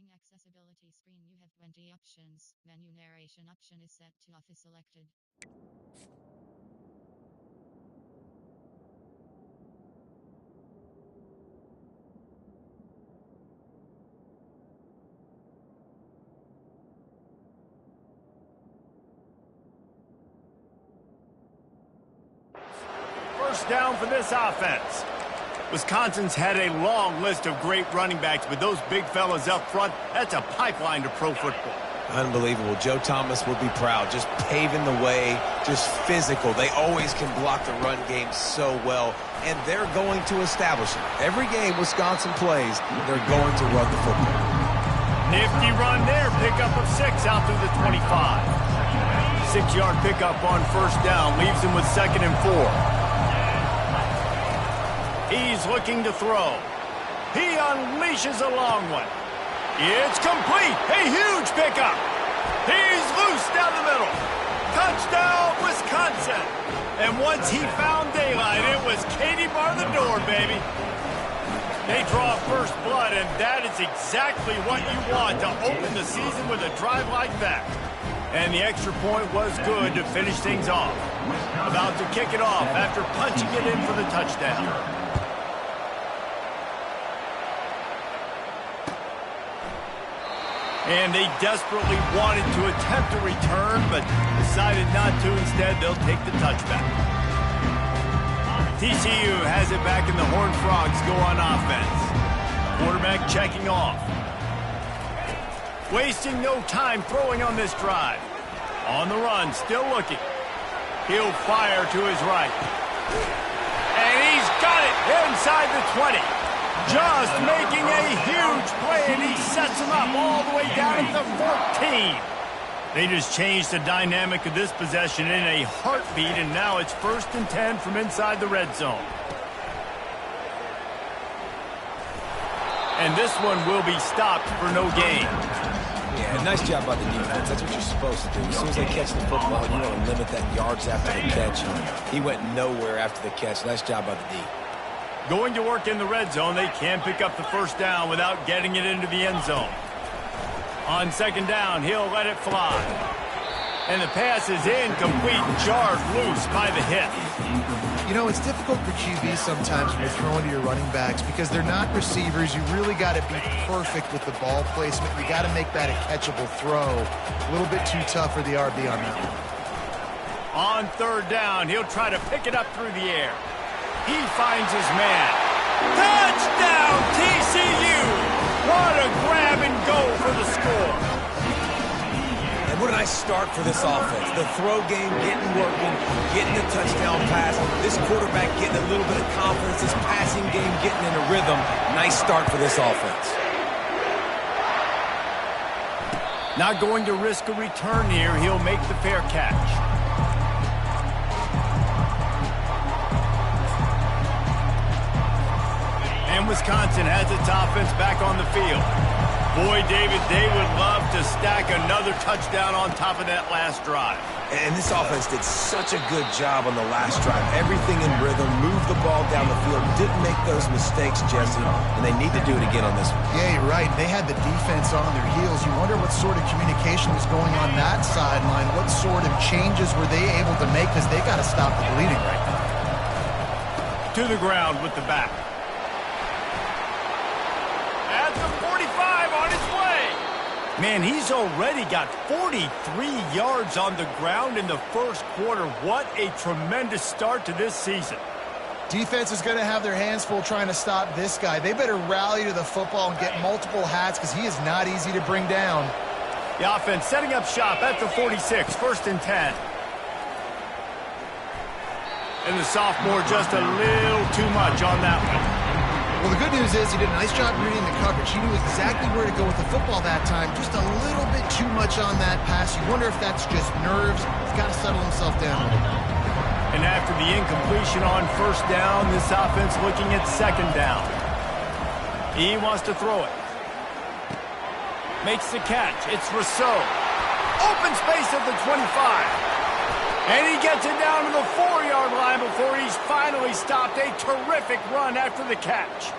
Showing accessibility screen, you have 20 options. Menu narration option is set to off is selected. First down for this offense. Wisconsin's had a long list of great running backs, but those big fellas up front, that's a pipeline to pro football. Unbelievable. Joe Thomas would be proud. Just paving the way, just physical. They always can block the run game so well, and they're going to establish it. Every game Wisconsin plays, they're going to run the football. Nifty run there. Pickup of 6 out through the 25. 6-yard pickup on first down. Leaves him with 2nd and 4. He's looking to throw. He unleashes a long one. It's complete. A huge pickup. He's loose down the middle. Touchdown, Wisconsin. And once he found daylight, it was Katie bar the door, baby. They draw first blood, and that is exactly what you want to open the season with a drive like that. And the extra point was good to finish things off. About to kick it off after punching it in for the touchdown. And they desperately wanted to attempt a return, but decided not to. Instead, they'll take the touchback. TCU has it back, and the Horned Frogs go on offense. Quarterback checking off. Wasting no time throwing on this drive. On the run, still looking. He'll fire to his right. And he's got it inside the 20. Just making a huge play, and he sets him up all the way down at the 14. They just changed the dynamic of this possession in a heartbeat, and now it's 1st and 10 from inside the red zone. And this one will be stopped for no gain. Yeah, nice job by the defense. That's what you're supposed to do. As soon as they catch the football, you want to limit that yards after the catch. He went nowhere after the catch. Nice job by the D. Going to work in the red zone, they can pick up the first down without getting it into the end zone. On 2nd down, he'll let it fly. And the pass is incomplete, jarred loose by the hit. You know, it's difficult for QBs sometimes when you're throwing to your running backs because they're not receivers. You really got to be perfect with the ball placement. You got to make that a catchable throw. A little bit too tough for the RB on that one. On 3rd down, he'll try to pick it up through the air. He finds his man. Touchdown, TCU! What a grab and go for the score. And what a nice start for this offense. The throw game getting working, getting a touchdown pass. This quarterback getting a little bit of confidence. This passing game getting in a rhythm. Nice start for this offense. Not going to risk a return here. He'll make the fair catch. And Wisconsin has its offense back on the field. Boy, David, they would love to stack another touchdown on top of that last drive. And this offense did such a good job on the last drive. Everything in rhythm, moved the ball down the field, didn't make those mistakes, Jesse, and they need to do it again on this one. Yeah, you're right. They had the defense on their heels. You wonder what sort of communication was going on that sideline. What sort of changes were they able to make because they got to stop the bleeding right now. To the ground with the back. At the 45 on his way. Man, he's already got 43 yards on the ground in the first quarter. What a tremendous start to this season. Defense is going to have their hands full trying to stop this guy. They better rally to the football and get multiple hats because he is not easy to bring down. The offense setting up shop at the 46, 1st and 10. And the sophomore just a little too much on that one. Well, the good news is he did a nice job reading the coverage. He knew exactly where to go with the football that time. Just a little bit too much on that pass. You wonder if that's just nerves. He's got to settle himself down. And after the incompletion on 1st down, this offense looking at 2nd down. He wants to throw it. Makes the catch. It's Rousseau. Open space at the 25. And he gets it down to the 4-yard line before he's finally stopped. A terrific run after the catch.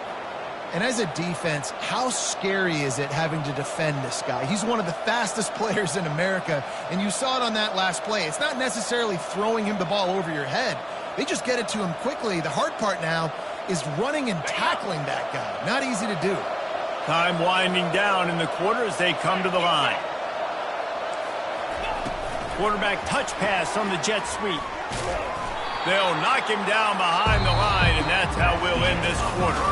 And as a defense, how scary is it having to defend this guy? He's one of the fastest players in America, and you saw it on that last play. It's not necessarily throwing him the ball over your head. They just get it to him quickly. The hard part now is running and tackling that guy. Not easy to do. Time winding down in the quarter as they come to the line. Quarterback touch pass on the jet sweep. They'll knock him down behind the line, and that's how we'll end this quarter.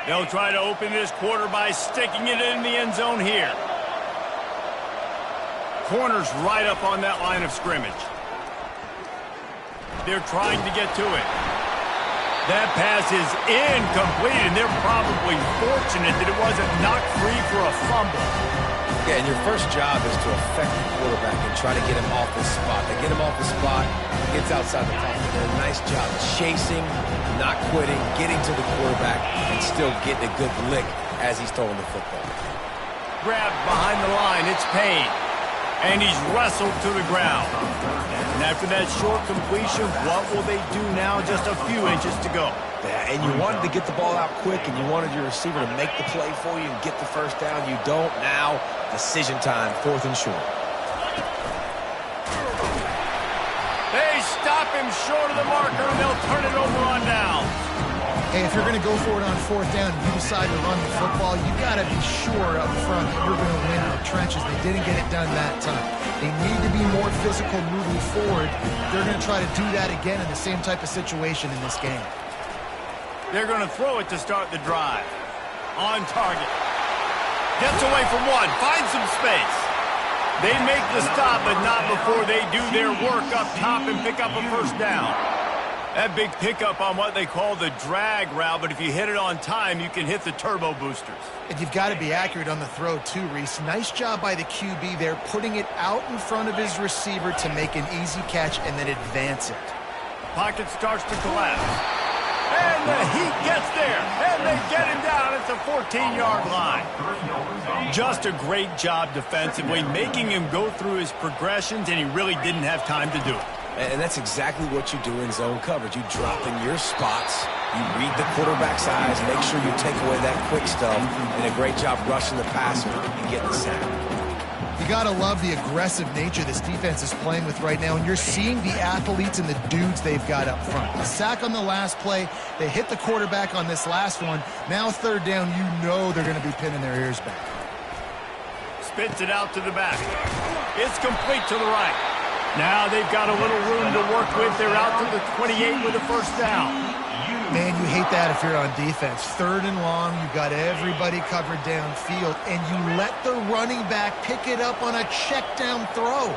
They'll try to open this quarter by sticking it in the end zone here. Corner's right up on that line of scrimmage. They're trying to get to it. That pass is incomplete, and they're probably fortunate that it wasn't knocked free for a fumble. Yeah, and your first job is to affect the quarterback and try to get him off the spot. They get him off the spot, gets outside the pocket. They did a nice job chasing, not quitting, getting to the quarterback, and still getting a good lick as he's throwing the football. Grabbed behind the line, it's Payne. And he's wrestled to the ground. And after that short completion, what will they do now? Just a few inches to go. Yeah, and you wanted to get the ball out quick, and you wanted your receiver to make the play for you and get the first down. You don't now. Decision time, 4th and short. They stop him short of the marker, and they'll turn it over on down. Hey, if you're going to go for it on 4th down and you decide to run the football, you got to be sure up front that you're going to win in the trenches. They didn't get it done that time. They need to be more physical moving forward. They're going to try to do that again in the same type of situation in this game. They're going to throw it to start the drive. On target. Gets away from one. Finds some space. They make the stop, but not before they do their work up top and pick up a first down. That big pickup on what they call the drag route, but if you hit it on time, you can hit the turbo boosters. And you've got to be accurate on the throw too, Reese. Nice job by the QB there, putting it out in front of his receiver to make an easy catch and then advance it. Pocket starts to collapse. And the heat gets there, and they get him down at the 14-yard line. Just a great job defensively, making him go through his progressions, and he really didn't have time to do it. And that's exactly what you do in zone coverage. You drop in your spots, you read the quarterback's eyes, make sure you take away that quick stuff, and a great job rushing the passer and getting the sack. You got to love the aggressive nature this defense is playing with right now, and you're seeing the athletes and the dudes they've got up front. A sack on the last play, they hit the quarterback on this last one. Now 3rd down, you know they're going to be pinning their ears back. Spits it out to the back. It's complete to the right. Now they've got a little room to work with. They're out to the 28 with a first down. Man, you hate that if you're on defense. 3rd and long, you've got everybody covered downfield, and you let the running back pick it up on a check down throw.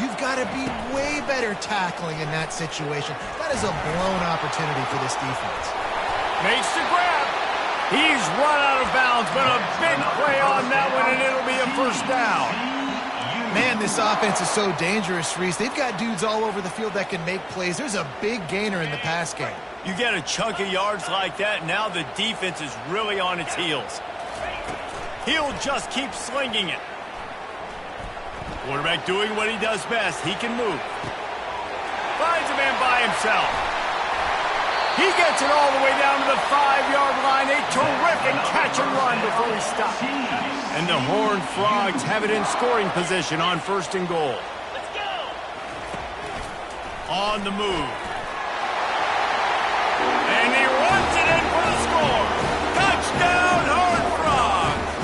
You've got to be way better tackling in that situation. That is a blown opportunity for this defense. Makes the grab. He's run out of bounds, but a big play on that one, and it'll be a first down. Man, this offense is so dangerous, Reese. They've got dudes all over the field that can make plays. There's a big gainer in the pass game. You get a chunk of yards like that, now the defense is really on its heels. He'll just keep slinging it. Quarterback doing what he does best. He can move. Finds a man by himself. He gets it all the way down to the 5-yard line. A terrific catch and run before he stops. And the Horned Frogs have it in scoring position on 1st and goal. Let's go! On the move. And he runs it in for the score. Touchdown, Horned Frogs!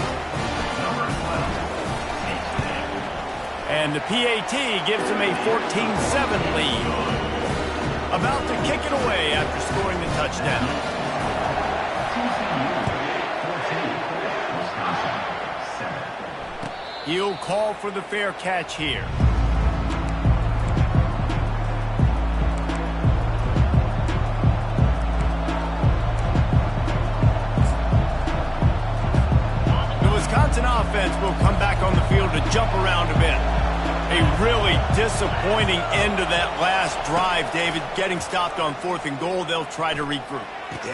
And the PAT gives him a 14-7 lead. About to kick it away after scoring the touchdown. He'll call for the fair catch here. The Wisconsin offense will come back on the field to jump around a bit. A really disappointing end to that last drive, David. Getting stopped on 4th and goal, they'll try to regroup.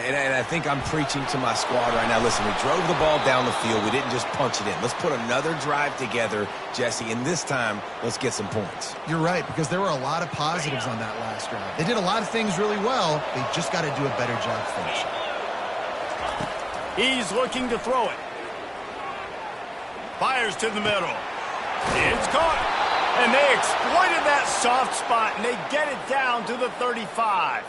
And I think I'm preaching to my squad right now. Listen, we drove the ball down the field. We didn't just punch it in. Let's put another drive together, Jesse, and this time, let's get some points. You're right, because there were a lot of positives on that last drive. They did a lot of things really well. They just got to do a better job finishing. He's looking to throw it. Fires to the middle. It's caught. And they exploited that soft spot, and they get it down to the 35.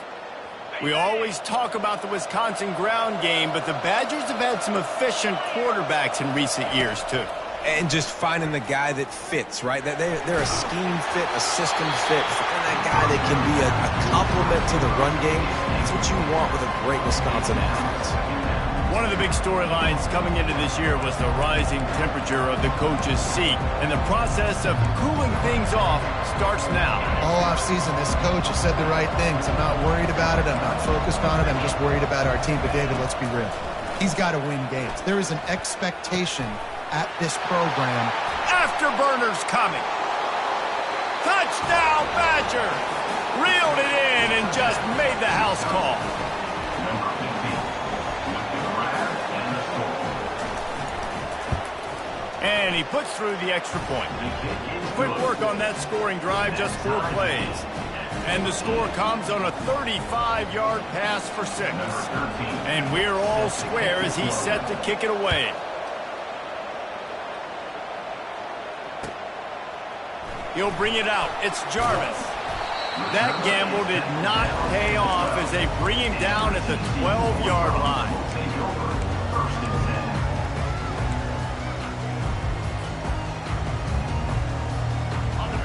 We always talk about the Wisconsin ground game, but the Badgers have had some efficient quarterbacks in recent years, too. And just finding the guy that fits, right? They're a scheme fit, a system fit. Finding that guy that can be a complement to the run game. That's what you want with a great Wisconsin offense. One of the big storylines coming into this year was the rising temperature of the coach's seat, and the process of cooling things off starts now. All offseason, this coach has said the right things. I'm not worried about it. I'm not focused on it. I'm just worried about our team. But, David, let's be real. He's got to win games. There is an expectation at this program. Afterburners coming. Touchdown, Badger! Reeled it in and just made the house call. And he puts through the extra point. Quick work on that scoring drive, just 4 plays. And the score comes on a 35-yard pass for 6. And we're all square as he's set to kick it away. He'll bring it out. It's Jarvis. That gamble did not pay off as they bring him down at the 12-yard line.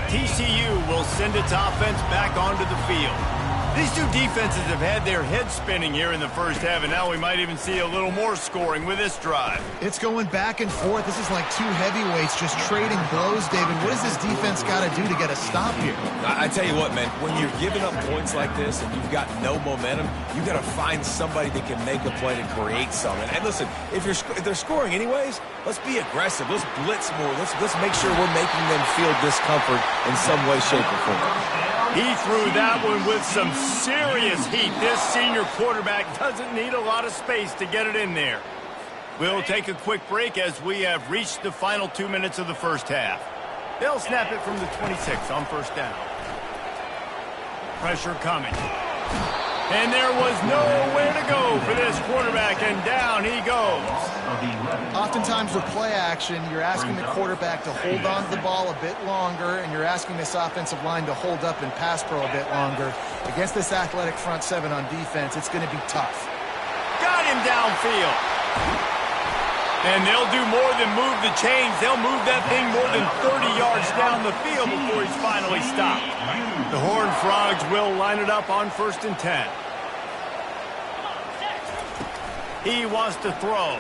TCU will send its offense back onto the field. These two defenses have had their heads spinning here in the first half, and now we might even see a little more scoring with this drive. It's going back and forth. This is like two heavyweights just trading blows, David. What does this defense got to do to get a stop here? I tell you what, man, when you're giving up points like this and you've got no momentum, you've got to find somebody that can make a play to create something. And listen, if they're scoring anyways, let's be aggressive. Let's blitz more. Let's make sure we're making them feel discomfort in some way, shape, or form. He threw that one with some serious heat. This senior quarterback doesn't need a lot of space to get it in there. We'll take a quick break as we have reached the final 2 minutes of the first half. They'll snap it from the 26 on first down. Pressure coming. And there was nowhere to go for this quarterback, and down he goes. Oftentimes with play action, you're asking the quarterback to hold on to the ball a bit longer, and you're asking this offensive line to hold up and pass pro a bit longer. Against this athletic front seven on defense, it's going to be tough. Got him downfield. And they'll do more than move the chains. They'll move that thing more than 30 yards down the field before he's finally stopped. The Horned Frogs will line it up on 1st and 10. He wants to throw.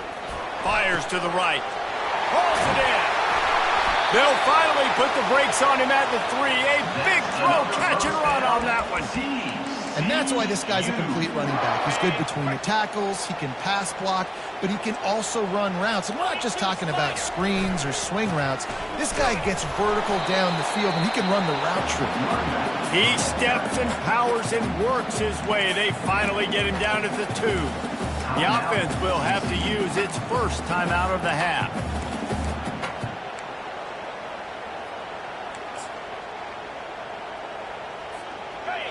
Fires to the right. Hauls it in. They'll finally put the brakes on him at the 3. A big throw, catch and run on that one. And that's why this guy's a complete running back. He's good between the tackles, he can pass block, but he can also run routes. And we're not just talking about screens or swing routes. This guy gets vertical down the field, and he can run the route tree. He steps and powers and works his way. They finally get him down at the 2. The offense will have to use its first timeout of the half.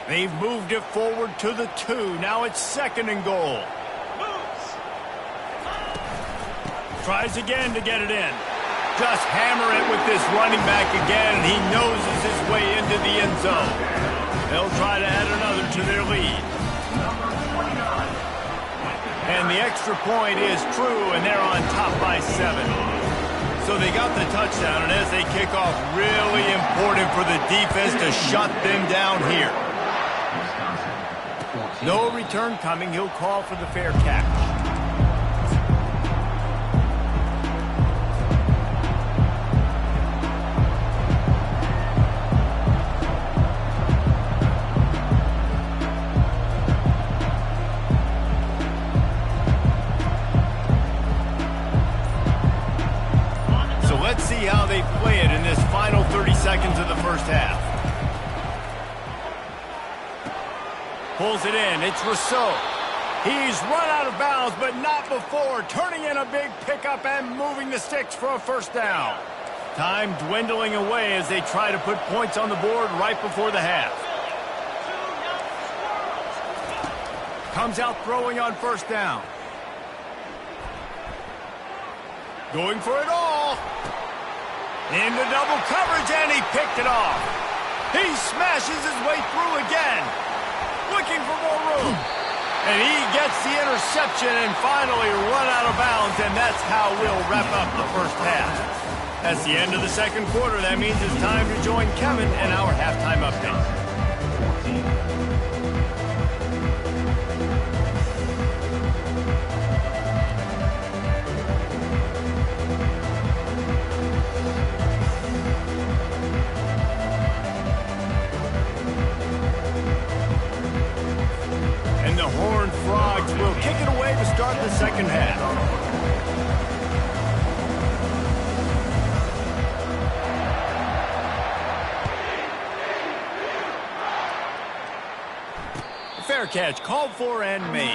They've moved it forward to the 2. Now it's 2nd and goal. Tries again to get it in. Just hammer it with this running back again, and he noses his way into the end zone. They'll try to add another to their lead. And the extra point is true, and they're on top by 7. So they got the touchdown, and as they kick off, really important for the defense to shut them down here. No return coming. He'll call for the fair catch. So let's see how they play it in this final 30 seconds of the first half. Pulls it in. It's Rousseau. He's run out of bounds, but not before turning in a big pickup and moving the sticks for a first down. Time dwindling away as they try to put points on the board right before the half. Comes out throwing on first down. Going for it all. Into double coverage, and he picked it off. He smashes his way through again. Looking for more room. And he gets the interception and finally run out of bounds, and that's how we'll wrap up the first half. That's the end of the second quarter. That means it's time to join Kevin in our halftime update. And the Horned Frogs will kick it away to start the second half. Fair catch, called for and made.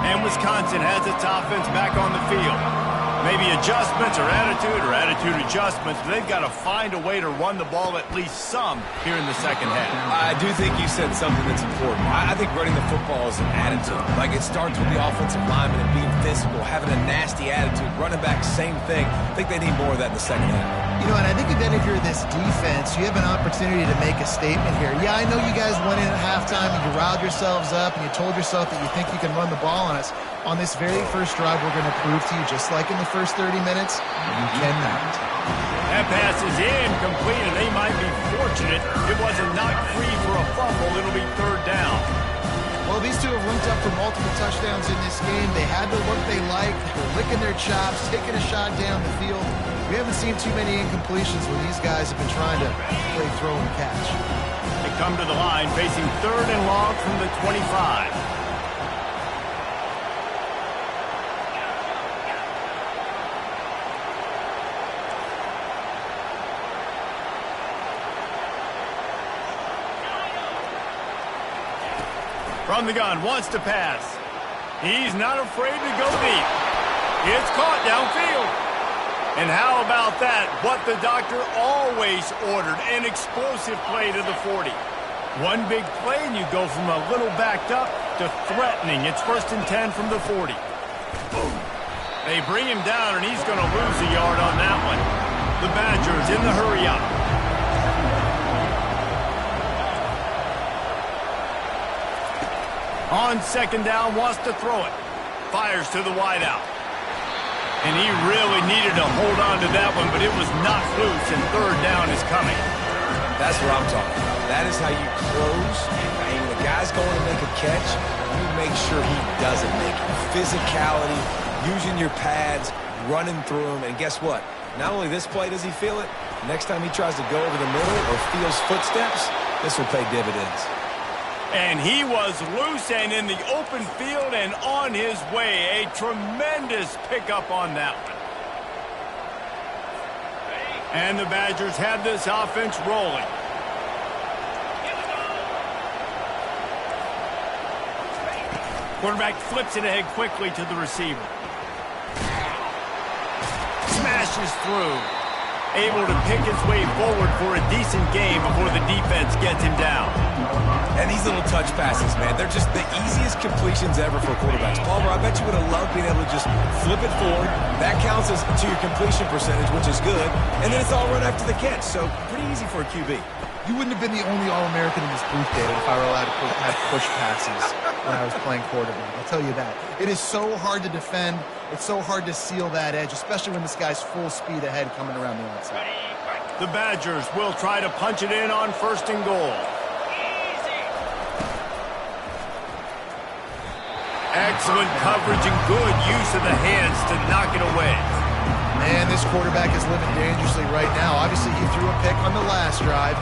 And Wisconsin has its offense back on the field. Maybe adjustments or attitude adjustments, but they've got to find a way to run the ball at least some here in the second half. I do think you said something that's important. I think running the football is an attitude. Like, it starts with the offensive lineman and being physical, having a nasty attitude. Running back, same thing. I think they need more of that in the second half. You know, and I think then if you're this defense, you have an opportunity to make a statement here. Yeah, I know you guys went in at halftime and you riled yourselves up and you told yourself that you think you can run the ball on us. On this very first drive, we're going to prove to you, just like in the first 30 minutes, you cannot. That pass is incomplete, and they might be fortunate it wasn't knocked free for a fumble. It'll be third down. Well, these two have linked up for multiple touchdowns in this game. They had the look they liked. They're licking their chops, taking a shot down the field. We haven't seen too many incompletions when these guys have been trying to play throw and catch. They come to the line facing third and long from the 25. From the gun, wants to pass. He's not afraid to go deep. It's caught downfield. And how about that? What the doctor always ordered, an explosive play to the 40. One big play and you go from a little backed up to threatening. It's 1st and 10 from the 40. Boom. They bring him down and he's going to lose a yard on that one. The Badgers in the hurry up. On second down, wants to throw it. Fires to the wideout. And he really needed to hold on to that one, but it was knocked loose, and third down is coming. That's what I'm talking about. That is how you close. And when the guy's going to make a catch, you make sure he doesn't make it. Physicality, using your pads, running through him, and guess what? Not only this play does he feel it, next time he tries to go over the middle or feels footsteps, this will pay dividends. And he was loose and in the open field and on his way. A tremendous pickup on that one. And the Badgers have this offense rolling. Quarterback flips it ahead quickly to the receiver. Smashes through. Able to pick his way forward for a decent game before the defense gets him down. And these little touch passes, man, they're just the easiest completions ever for quarterbacks. Palmer, I bet you would have loved being able to just flip it forward. That counts as to your completion percentage, which is good. And then it's all run after the catch, so pretty easy for a QB. You wouldn't have been the only All-American in this booth, David, if I were allowed to have push passes when I was playing quarterback. I'll tell you that. It is so hard to defend. It's so hard to seal that edge, especially when this guy's full speed ahead coming around the outside. The Badgers will try to punch it in on 1st and goal. Excellent coverage and good use of the hands to knock it away. Man, this quarterback is living dangerously right now. Obviously, he threw a pick on the last drive.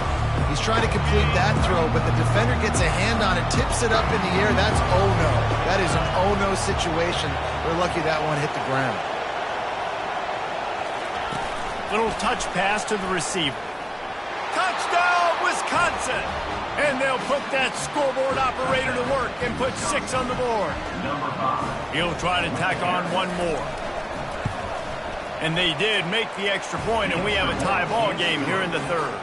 He's trying to complete that throw, but the defender gets a hand on it, tips it up in the air. That's oh-no. That is an oh-no situation. We're lucky that one hit the ground. Little touch pass to the receiver. Touchdown, Wisconsin! And they'll put that scoreboard operator to work and put 6 on the board. He'll try to tack on one more. And they did make the extra point, and we have a tie ball game here in the third.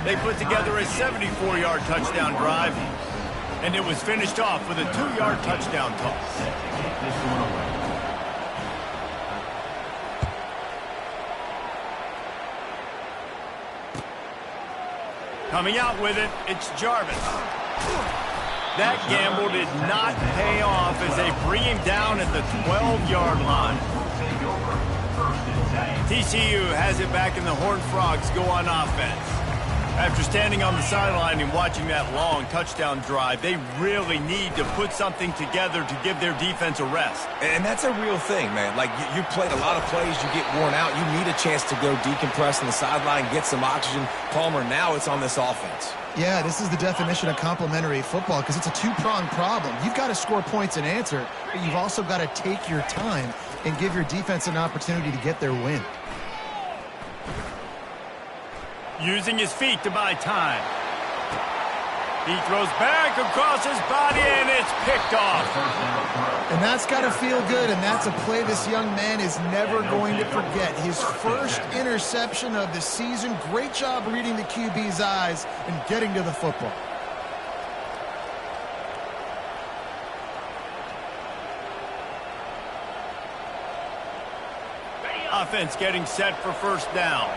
They put together a 74-yard touchdown drive, and it was finished off with a 2-yard touchdown toss. Coming out with it, it's Jarvis. That gamble did not pay off as they bring him down at the 12-yard line. TCU has it back, and the Horned Frogs go on offense. After standing on the sideline and watching that long touchdown drive, they really need to put something together to give their defense a rest. And that's a real thing, man. Like, you played a lot of plays, you get worn out, you need a chance to go decompress on the sideline, get some oxygen. Palmer, now it's on this offense. Yeah, this is the definition of complementary football because it's a two-pronged problem. You've got to score points and answer, but you've also got to take your time and give your defense an opportunity to get their win. Using his feet to buy time. He throws back across his body, and it's picked off. And that's got to feel good, and that's a play this young man is never going to forget. His first interception of the season. Great job reading the QB's eyes and getting to the football. Offense getting set for first down.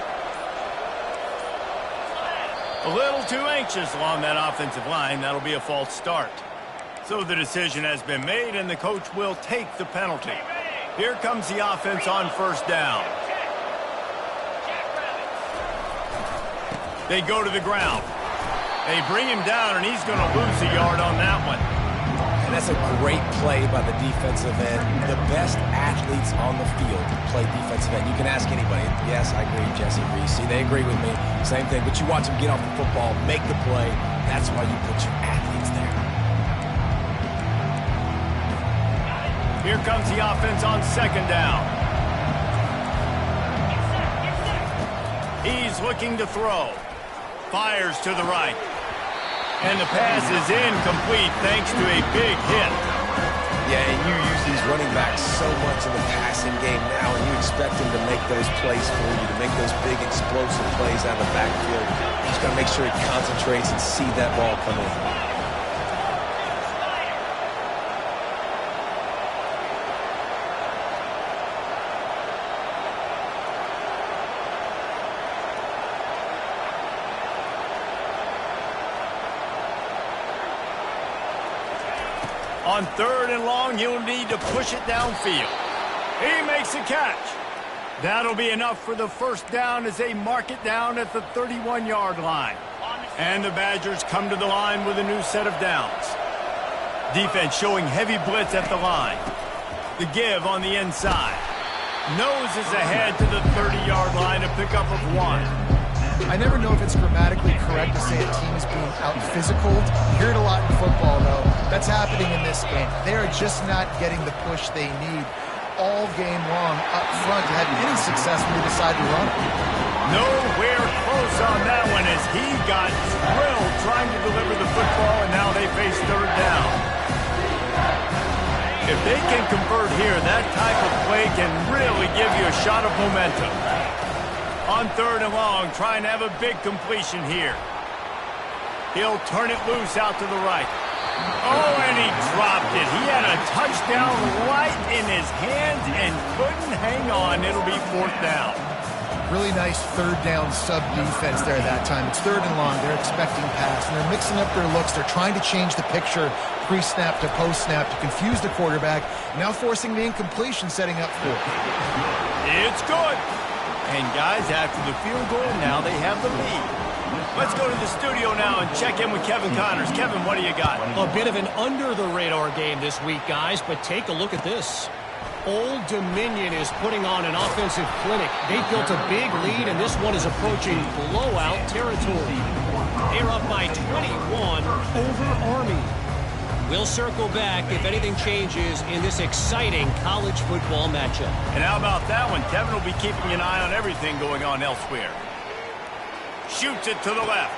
A little too anxious along that offensive line. That'll be a false start. So the decision has been made, and the coach will take the penalty. Here comes the offense on first down. They go to the ground. They bring him down, and he's going to lose a yard on that one. And that's a great play by the defensive end. The best athletes on the field play defensive end. You can ask anybody. Yes, I agree, Jesse Reese. See, they agree with me. Same thing. But you watch them get off the football, make the play. That's why you put your athletes there. Here comes the offense on second down. He's looking to throw. Fires to the right. And the pass is incomplete thanks to a big hit. Yeah, and you use these running backs so much in the passing game now, and you expect them to make those plays for you, to make those big explosive plays out of the backfield. You just got to make sure he concentrates and see that ball come in. On third and long, he'll need to push it downfield. He makes a catch. That'll be enough for the first down as they mark it down at the 31-yard line. And the Badgers come to the line with a new set of downs. Defense showing heavy blitz at the line. The give on the inside. Nose is ahead to the 30-yard line, a pickup of 1. I never know if it's grammatically correct to say a team is being out-physicaled. You hear it a lot in football, though. That's happening in this game. They are just not getting the push they need all game long up front to have any success when they decide to run it. Nowhere close on that one as he got drilled trying to deliver the football, and now they face third down. If they can convert here, that type of play can really give you a shot of momentum. On third and long, trying to have a big completion here. He'll turn it loose out to the right. Oh, and he dropped it. He had a touchdown right in his hands and couldn't hang on. It'll be fourth down. Really nice third down sub-defense there that time. It's third and long. They're expecting pass, and they're mixing up their looks. They're trying to change the picture pre-snap to post-snap to confuse the quarterback, now forcing the incompletion, setting up fourth. It's good. And guys, after the field goal, now they have the lead. Let's go to the studio now and check in with Kevin Connors. Kevin, what do you got? A bit of an under-the-radar game this week, guys, but take a look at this. Old Dominion is putting on an offensive clinic. They built a big lead, and this one is approaching blowout territory. They're up by 21 over Army. We'll circle back if anything changes in this exciting college football matchup. And how about that one? Kevin will be keeping an eye on everything going on elsewhere. Shoots it to the left.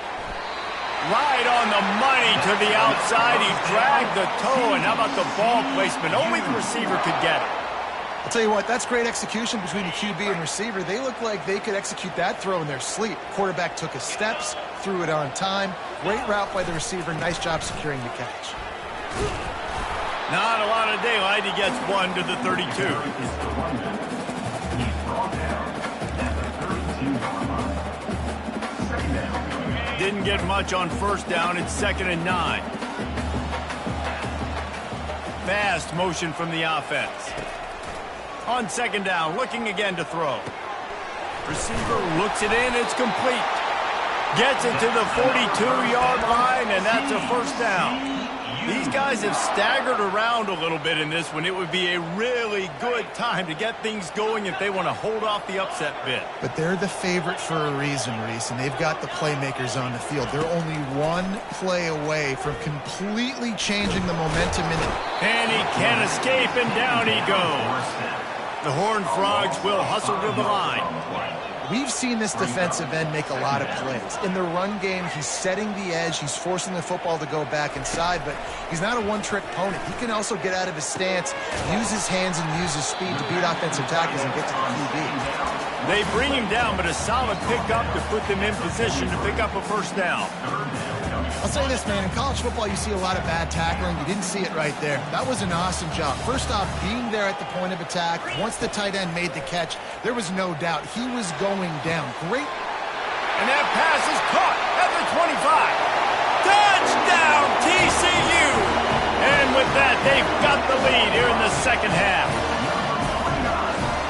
Right on the money to the outside. He dragged the toe, and how about the ball placement? Only the receiver could get it. I'll tell you what, that's great execution between the QB and receiver. They look like they could execute that throw in their sleep. Quarterback took his steps, threw it on time. Great route by the receiver. Nice job securing the catch. Not a lot of daylight. He gets one to the 32. Didn't get much on first down. It's 2nd and 9. Fast motion from the offense. On 2nd down, looking again to throw. Receiver looks it in. It's complete. Gets it to the 42-yard line, and that's a first down. These guys have staggered around a little bit in this one. It would be a really good time to get things going if they want to hold off the upset bid. But they're the favorite for a reason, Reese, and they've got the playmakers on the field. They're only one play away from completely changing the momentum in it. And he can't escape, and down he goes. The Horned Frogs will hustle to the line. We've seen this defensive end make a lot of plays. In the run game, he's setting the edge. He's forcing the football to go back inside, but he's not a one-trick pony. He can also get out of his stance, use his hands, and use his speed to beat offensive tackles and get to the QB. They bring him down, but a solid pickup to put them in position to pick up a first down. I'll say this, man. In college football, you see a lot of bad tackling. You didn't see it right there. That was an awesome job. First off, being there at the point of attack. Once the tight end made the catch, there was no doubt he was going down. Great. And that pass is caught at the 25. Touchdown, TCU! And with that, they've got the lead here in the second half.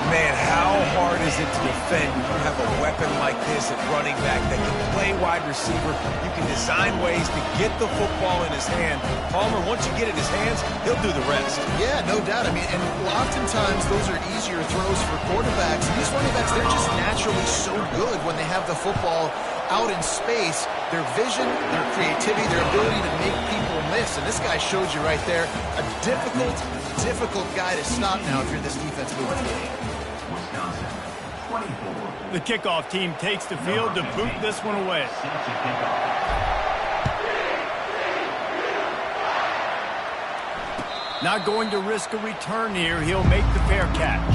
Man, how hard is it to defend when you have a weapon like this at running back that can play wide receiver? You can design ways to get the football in his hand. Palmer, once you get it in his hands, he'll do the rest. Yeah, no doubt. I mean, and oftentimes those are easier throws for quarterbacks. These running backs, they're just naturally so good when they have the football out in space. Their vision, their creativity, their ability to make people miss. And this guy showed you right there, a difficult guy to stop now if you're this defense moving forward. The kickoff team takes the field to boot this one away. Not going to risk a return here. He'll make the fair catch.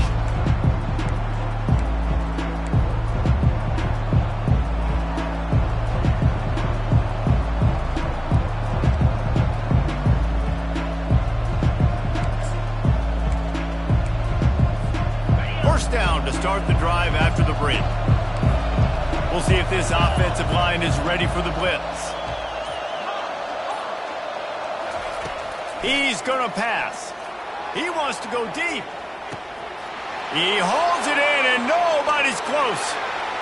Down to start the drive after the break. We'll see if this offensive line is ready for the blitz. He's going to pass. He wants to go deep. He holds it in, and nobody's close.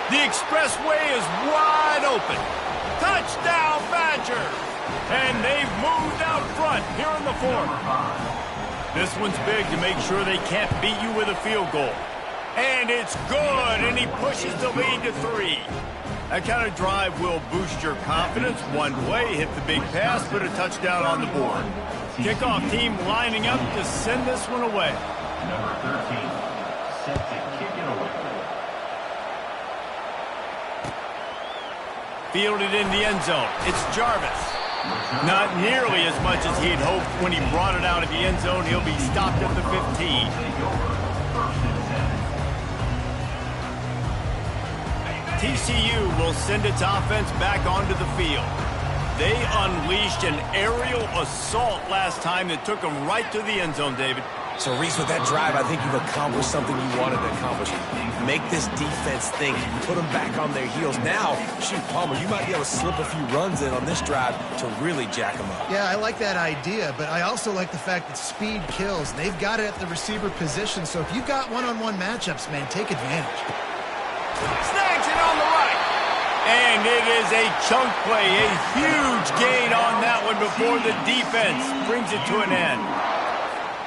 The expressway is wide open. Touchdown, Badger! And they've moved out front here in the fourth. This one's big to make sure they can't beat you with a field goal. And it's good, and he pushes the lead to 3. That kind of drive will boost your confidence. One way, hit the big pass, put a touchdown on the board. Kickoff team lining up to send this one away. Number 13, set to kick it away. Fielded in the end zone. It's Jarvis. Not nearly as much as he'd hoped when he brought it out of the end zone. He'll be stopped at the 15. TCU will send its offense back onto the field. They unleashed an aerial assault last time that took them right to the end zone, David. So, Reese, with that drive, I think you've accomplished something you wanted to accomplish. Make this defense think. Put them back on their heels. Now, shoot, Palmer, you might be able to slip a few runs in on this drive to really jack them up. Yeah, I like that idea, but I also like the fact that speed kills. They've got it at the receiver position, so if you've got one-on-one matchups, man, take advantage. Snags it on the right. And it is a chunk play, a huge gain on that one before the defense brings it to an end.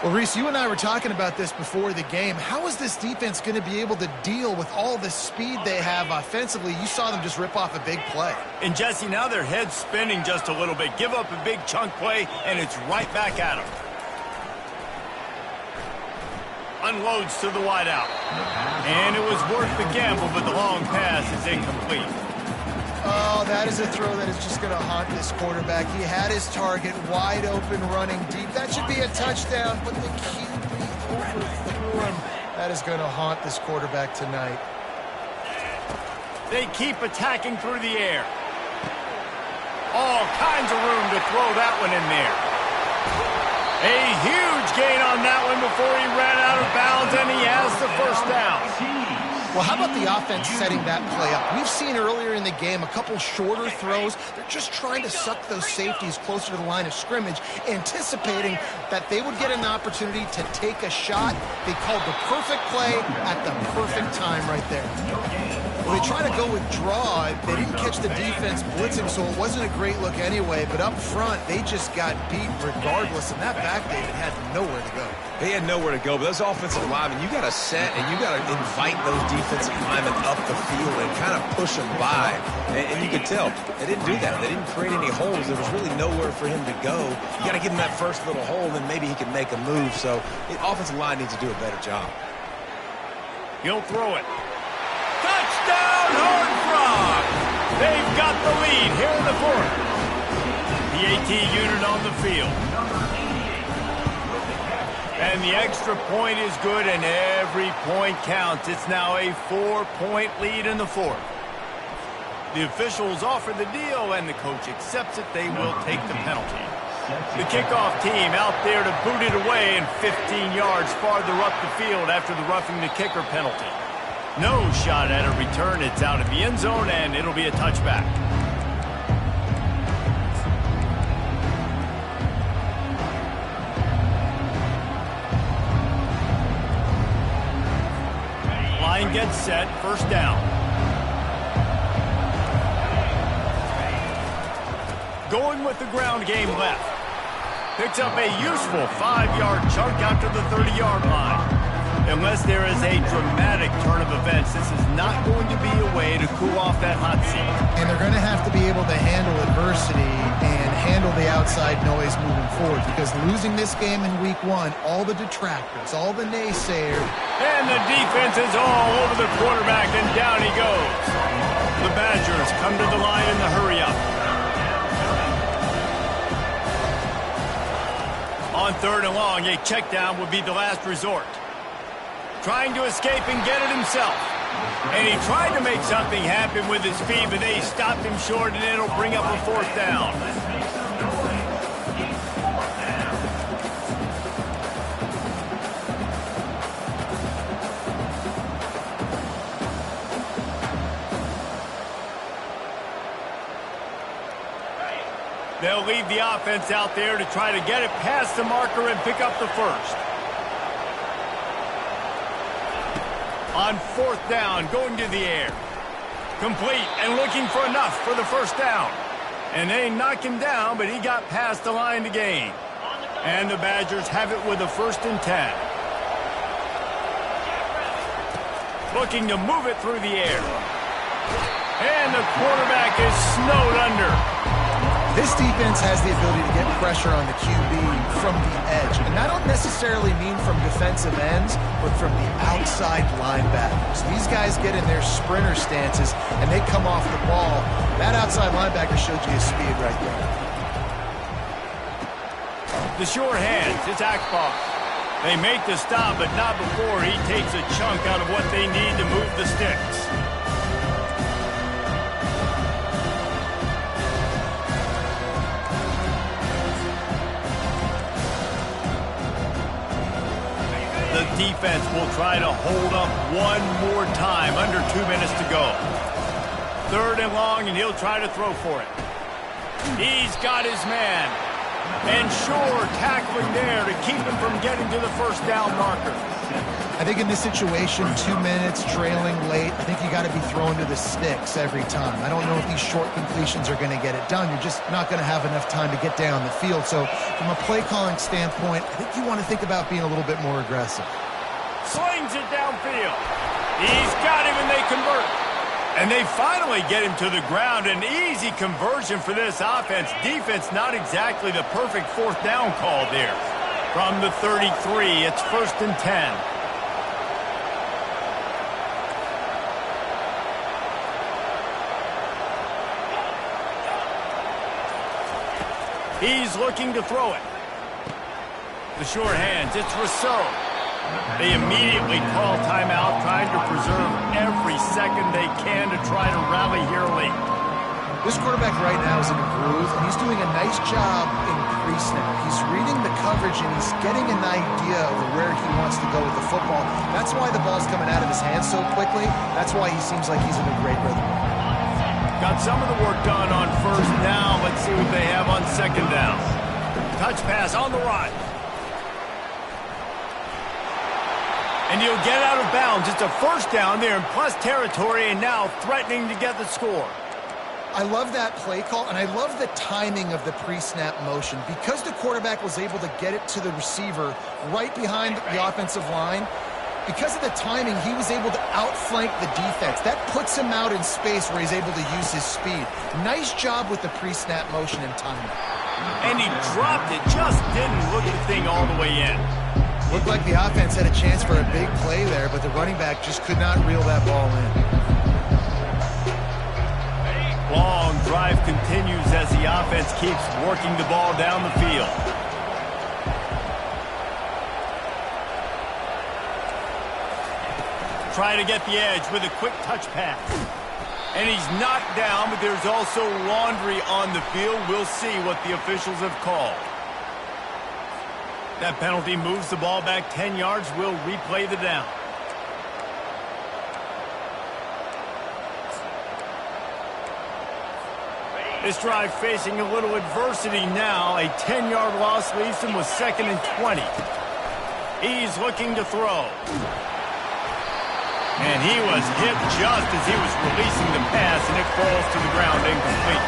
Well, Reese, you and I were talking about this before the game. How is this defense going to be able to deal with all the speed they have offensively? You saw them just rip off a big play. And Jesse, now their head's spinning just a little bit. Give up a big chunk play, and it's right back at them. Unloads to the wideout. And it was worth the gamble, but the long pass is incomplete. Oh, that is a throw that is just going to haunt this quarterback. He had his target wide open, running deep. That should be a touchdown, but the QB overthrew him. That is going to haunt this quarterback tonight. They keep attacking through the air. All kinds of room to throw that one in there. A huge gain on that one before he ran out of bounds, and he has the first down. Well, how about the offense setting that play up? We've seen earlier in the game a couple shorter throws. They're just trying to suck those safeties closer to the line of scrimmage, anticipating that they would get an opportunity to take a shot. They called the perfect play at the perfect time right there. Well, they try to go with draw. They didn't catch the defense blitzing, so it wasn't a great look anyway. But up front, they just got beat regardless, and that back David had nowhere to go. They had nowhere to go, but those offensive linemen, you got to set and you got to invite those defensive linemen up the field and kind of push them by. And you could tell they didn't do that. They didn't create any holes. There was really nowhere for him to go. You got to give him that first little hole, and maybe he can make a move. So the offensive line needs to do a better job. He'll throw it. Touchdown, Horned Frog! They've got the lead here in the fourth. The AT unit on the field. And the extra point is good, and every point counts. It's now a 4-point lead in the fourth. The officials offer the deal, and the coach accepts it. They will take the penalty. The kickoff team out there to boot it away, and 15 yards farther up the field after the roughing the kicker penalty. No shot at a return. It's out of the end zone, and it'll be a touchback. Line gets set, first down. Going with the ground game left. Picks up a useful 5-yard chunk out to the 30-yard line. Unless there is a dramatic turn of events, this is not going to be a way to cool off that hot seat. And they're going to have to be able to handle adversity and handle the outside noise moving forward, because losing this game in week 1, all the detractors, all the naysayers. And the defense is all over the quarterback, and down he goes. The Badgers come to the line in the hurry-up. On 3rd and long, a check down would be the last resort. Trying to escape and get it himself. And he tried to make something happen with his feet, but they stopped him short, and it'll bring up a 4th down. They'll leave the offense out there to try to get it past the marker and pick up the first. On 4th down, going to the air. Complete and looking for enough for the first down. And they knock him down, but he got past the line to gain. And the Badgers have it with a 1st and 10. Looking to move it through the air. And the quarterback is snowed under. This defense has the ability to get pressure on the QB from the edge. And I don't necessarily mean from defensive ends, but from the outside linebackers. These guys get in their sprinter stances, and they come off the ball. That outside linebacker showed you his speed right there. The sure hands, it's Akbar. They make the stop, but not before he takes a chunk out of what they need to move the sticks. The defense will try to hold up one more time, under 2 minutes to go. 3rd and long, and he'll try to throw for it. He's got his man. And sure tackling there to keep him from getting to the first down marker. I think in this situation, 2 minutes, trailing late, I think you got to be throwing to the sticks every time. I don't know if these short completions are going to get it done. You're just not going to have enough time to get down the field. So from a play calling standpoint, I think you want to think about being a little bit more aggressive. Slings it downfield. He's got him and they convert. And they finally get him to the ground. An easy conversion for this offense. Defense not exactly the perfect fourth down call there. From the 33, it's 1st and 10. He's looking to throw it. The short hands, it's Rousseau. They immediately call timeout, trying to preserve every second they can to try to rally here late. This quarterback right now is in a groove, and he's doing a nice job in pre-snap. He's reading the coverage, and he's getting an idea of where he wants to go with the football. That's why the ball's coming out of his hands so quickly. That's why he seems like he's in a great rhythm. Got some of the work done on first down. Let's see what they have on second down. Touch pass on the run. And he'll get out of bounds. It's a first down there in plus territory and now threatening to get the score. I love that play call, and I love the timing of the pre-snap motion. Because the quarterback was able to get it to the receiver right behind the offensive line, because of the timing, he was able to outflank the defense. That puts him out in space where he's able to use his speed. Nice job with the pre-snap motion and timing. And he dropped it, just didn't look the thing all the way in. Looked like the offense had a chance for a big play there, but the running back just could not reel that ball in. Long drive continues as the offense keeps working the ball down the field. Try to get the edge with a quick touch pass. And he's knocked down, but there's also laundry on the field. We'll see what the officials have called. That penalty moves the ball back 10 yards. We'll replay the down. This drive facing a little adversity now. A 10-yard loss leaves him with 2nd and 20. He's looking to throw. And he was hit just as he was releasing the pass, and it falls to the ground incomplete.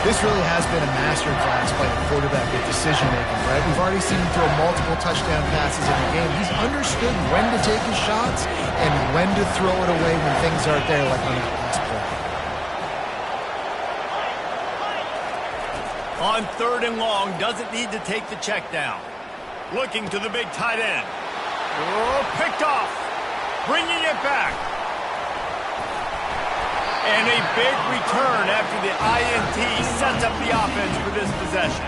This really has been a masterclass by the quarterback with decision-making, right? We've already seen him throw multiple touchdown passes in the game. He's understood when to take his shots and when to throw it away when things aren't there, like on that last play. On 3rd and long, doesn't need to take the check down. Looking to the big tight end. Oh, picked off. Bringing it back. And a big return after the INT sets up the offense for this possession.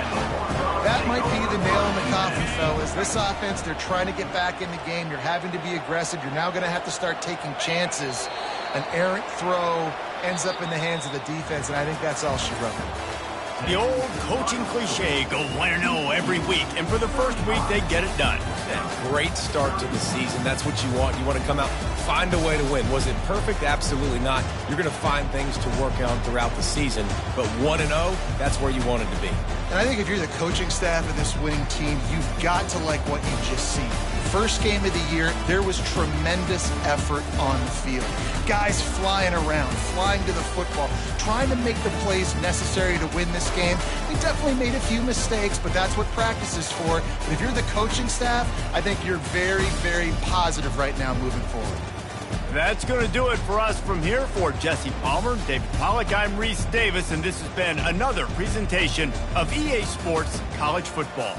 That might be the nail in the coffin, fellas. This offense, they're trying to get back in the game. You're having to be aggressive. You're now going to have to start taking chances. An errant throw ends up in the hands of the defense, and I think that's all she wrote. The old coaching cliche, go 1-0 every week. And for the first week, they get it done. Great start to the season. That's what you want. You want to come out, find a way to win. Was it perfect? Absolutely not. You're going to find things to work on throughout the season. But 1-0, that's where you wanted to be. And I think if you're the coaching staff of this winning team, you've got to like what you just see. First game of the year, there was tremendous effort on the field. Guys flying around, flying to the football, trying to make the plays necessary to win this game. They definitely made a few mistakes, but that's what practice is for. But if you're the coaching staff, I think you're very, very positive right now moving forward. That's going to do it for us from here. For Jesse Palmer, David Pollack, I'm Reese Davis, and this has been another presentation of EA Sports College Football.